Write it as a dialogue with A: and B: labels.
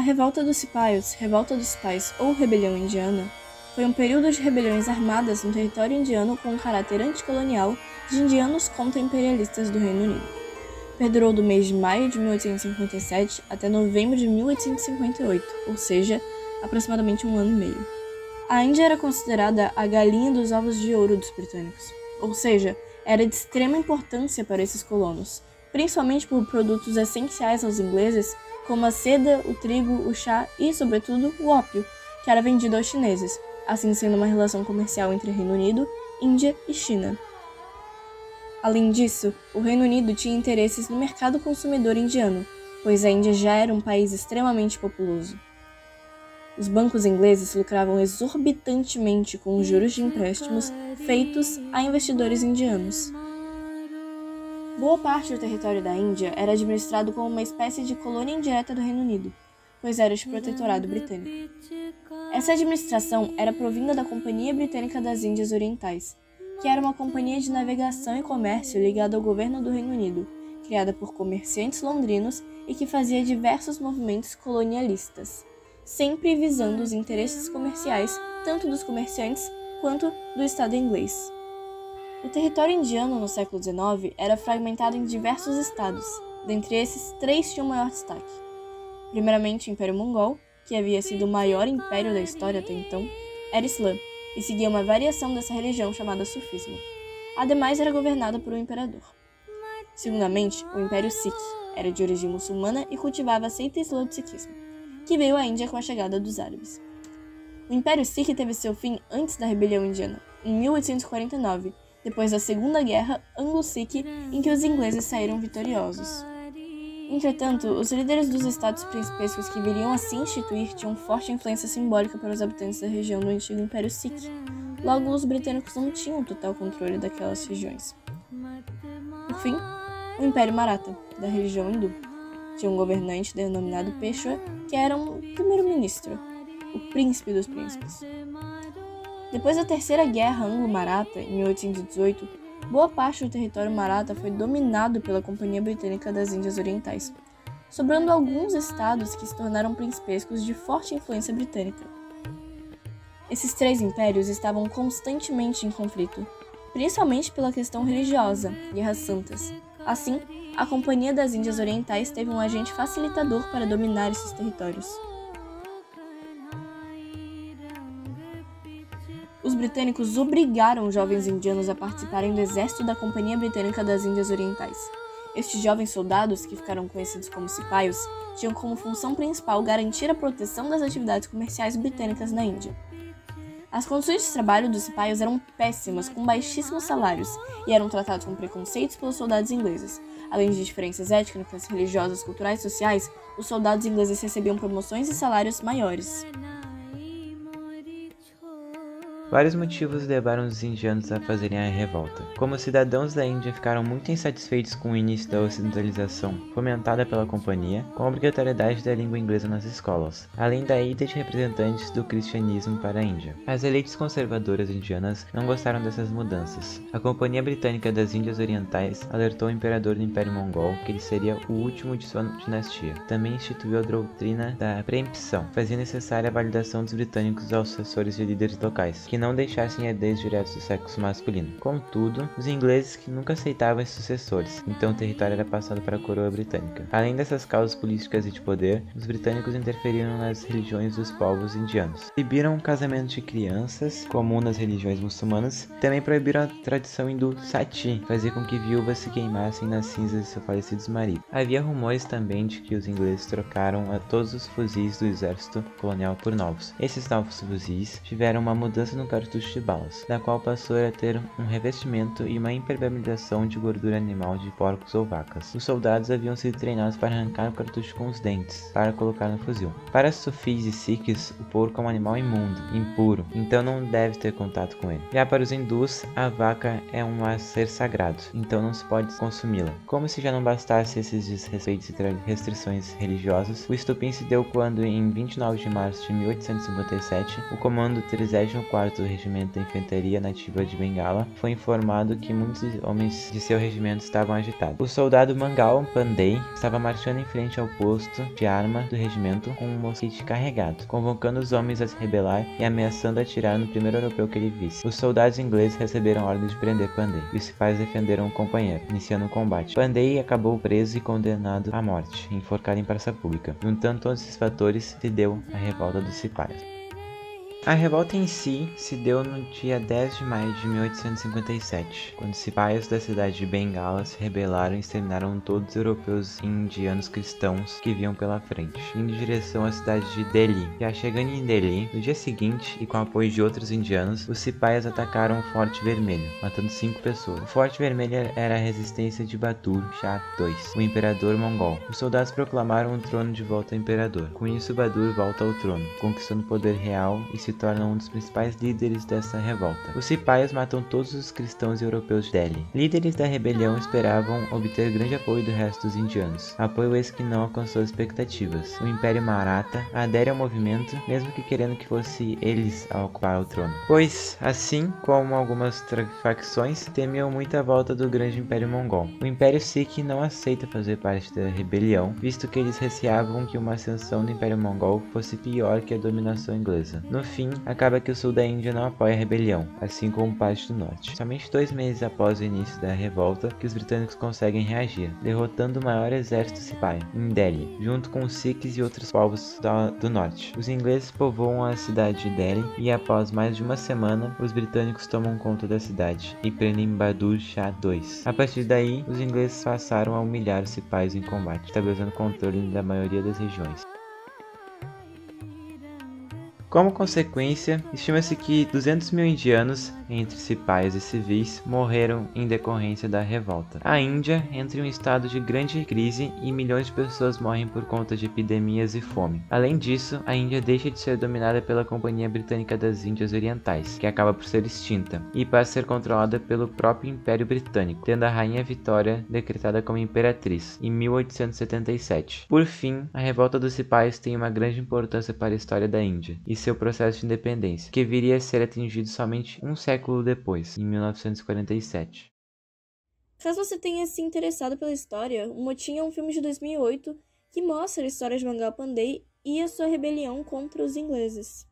A: Revolta dos Cipaios, Revolta dos Cipais ou Rebelião Indiana, foi um período de rebeliões armadas no território indiano com um caráter anticolonial de indianos contra imperialistas do Reino Unido. Perdurou do mês de maio de 1857 até novembro de 1858, ou seja, aproximadamente 1 ano e meio. A Índia era considerada a galinha dos ovos de ouro dos britânicos, ou seja, era de extrema importância para esses colonos, principalmente por produtos essenciais aos ingleses, como a seda, o trigo, o chá e, sobretudo, o ópio, que era vendido aos chineses, assim sendo uma relação comercial entre Reino Unido, Índia e China. Além disso, o Reino Unido tinha interesses no mercado consumidor indiano, pois a Índia já era um país extremamente populoso. Os bancos ingleses lucravam exorbitantemente com os juros de empréstimos feitos a investidores indianos. Boa parte do território da Índia era administrado como uma espécie de colônia indireta do Reino Unido, pois era de protetorado britânico. Essa administração era provinda da Companhia Britânica das Índias Orientais, que era uma companhia de navegação e comércio ligada ao governo do Reino Unido, criada por comerciantes londrinos e que fazia diversos movimentos colonialistas, sempre visando os interesses comerciais tanto dos comerciantes quanto do Estado inglês. O território indiano no século XIX era fragmentado em diversos estados, dentre esses 3 tinham maior destaque. Primeiramente, o Império Mongol, que havia sido o maior império da história até então, era islã, e seguia uma variação dessa religião chamada sufismo. Ademais, era governada por um imperador. Segundamente, o Império Sikh era de origem muçulmana e cultivava a seita islã do sikhismo, que veio à Índia com a chegada dos árabes. O Império Sikh teve seu fim antes da rebelião indiana, em 1849, depois da Segunda Guerra Anglo-Sikh, em que os ingleses saíram vitoriosos. Entretanto, os líderes dos estados principescos que viriam a se instituir tinham forte influência simbólica para os habitantes da região do antigo Império Sikh. Logo, os britânicos não tinham total controle daquelas regiões. Por fim, o Império Maratha, da religião hindu, tinha um governante denominado Peshwa, que era um primeiro-ministro, o príncipe dos príncipes. Depois da Terceira Guerra Anglo-Maratha, em 1818, boa parte do território Maratha foi dominado pela Companhia Britânica das Índias Orientais, sobrando alguns estados que se tornaram principescos de forte influência britânica. Esses 3 impérios estavam constantemente em conflito, principalmente pela questão religiosa, guerras santas. Assim, a Companhia das Índias Orientais teve um agente facilitador para dominar esses territórios. Os britânicos obrigaram os jovens indianos a participarem do exército da Companhia Britânica das Índias Orientais. Estes jovens soldados, que ficaram conhecidos como cipaios, tinham como função principal garantir a proteção das atividades comerciais britânicas na Índia. As condições de trabalho dos cipaios eram péssimas, com baixíssimos salários, e eram tratados com preconceitos pelos soldados ingleses. Além de diferenças étnicas, religiosas, culturais e sociais, os soldados ingleses recebiam promoções e salários maiores.
B: Vários motivos levaram os indianos a fazerem a revolta. Como os cidadãos da Índia ficaram muito insatisfeitos com o início da ocidentalização fomentada pela companhia, com a obrigatoriedade da língua inglesa nas escolas, além da ida de representantes do cristianismo para a Índia. As elites conservadoras indianas não gostaram dessas mudanças. A Companhia Britânica das Índias Orientais alertou o imperador do Império Mongol que ele seria o último de sua dinastia. Também instituiu a doutrina da preempção, fazia necessária a validação dos britânicos aos sucessores de líderes locais, que não deixassem herdeiros diretos do sexo masculino. Contudo, os ingleses que nunca aceitavam esses sucessores, então o território era passado para a coroa britânica. Além dessas causas políticas e de poder, os britânicos interferiram nas religiões dos povos indianos. Proibiram o casamento de crianças, comum nas religiões muçulmanas, e também proibiram a tradição hindu sati, fazer com que viúvas se queimassem nas cinzas de seus falecidos maridos. Havia rumores também de que os ingleses trocaram a todos os fuzis do exército colonial por novos. Esses novos fuzis tiveram uma mudança no cartucho de balas, da qual passou a ter um revestimento e uma impermeabilização de gordura animal de porcos ou vacas. Os soldados haviam sido treinados para arrancar o cartucho com os dentes, para colocar no fuzil. Para sufis e sikhs, o porco é um animal imundo, impuro, então não deve ter contato com ele. Já para os hindus, a vaca é um ser sagrado, então não se pode consumi-la. Como se já não bastasse esses desrespeitos e restrições religiosas, o estupim se deu quando, em 29 de março de 1857, o comando 34º do regimento da infantaria nativa de Bengala, foi informado que muitos homens de seu regimento estavam agitados. O soldado Mangal Pandey estava marchando em frente ao posto de arma do regimento com um mosquete carregado, convocando os homens a se rebelar e ameaçando atirar no primeiro europeu que ele visse. Os soldados ingleses receberam ordem de prender Pandey, e os cipais defenderam o companheiro, iniciando um combate. Pandey acabou preso e condenado à morte, enforcado em praça pública. Juntando todos esses fatores, se deu a revolta dos cipais. A revolta em si se deu no dia 10 de maio de 1857, quando os cipaios da cidade de Bengala se rebelaram e exterminaram todos os europeus e indianos cristãos que vinham pela frente, indo em direção à cidade de Delhi. Já chegando em Delhi, no dia seguinte, e com o apoio de outros indianos, os cipaios atacaram o Forte Vermelho, matando 5 pessoas. O Forte Vermelho era a resistência de Bahadur Shah II, o imperador mongol. Os soldados proclamaram o trono de volta ao imperador. Com isso, Bahadur volta ao trono, conquistando poder real e se torna um dos principais líderes dessa revolta. Os cipaios matam todos os cristãos e europeus de Delhi. Líderes da rebelião esperavam obter grande apoio do resto dos indianos, apoio esse que não alcançou expectativas. O Império Maratha adere ao movimento, mesmo que querendo que fosse eles a ocupar o trono, pois, assim como algumas facções, temiam muito a volta do grande Império Mongol. O Império Sikh não aceita fazer parte da rebelião, visto que eles receavam que uma ascensão do Império Mongol fosse pior que a dominação inglesa. No fim, acaba que o sul da Índia não apoia a rebelião, assim como parte do norte. Somente 2 meses após o início da revolta, que os britânicos conseguem reagir, derrotando o maior exército cipai, em Delhi, junto com os Sikhs e outros povos do norte. Os ingleses povoam a cidade de Delhi e, após mais de uma semana, os britânicos tomam conta da cidade e prendem Bahadur Shah II. A partir daí, os ingleses passaram a humilhar os cipais em combate, estabelecendo controle da maioria das regiões. Como consequência, estima-se que 200 mil indianos, entre cipais e civis, morreram em decorrência da revolta. A Índia entra em um estado de grande crise e milhões de pessoas morrem por conta de epidemias e fome. Além disso, a Índia deixa de ser dominada pela Companhia Britânica das Índias Orientais, que acaba por ser extinta, e passa a ser controlada pelo próprio Império Britânico, tendo a Rainha Vitória decretada como imperatriz, em 1877. Por fim, a revolta dos cipais tem uma grande importância para a história da Índia e seu processo de independência, que viria a ser atingido somente um século depois, em 1947.
A: Caso você tenha se interessado pela história, O Motim é um filme de 2008 que mostra a história de Mangal Pandey e a sua rebelião contra os ingleses.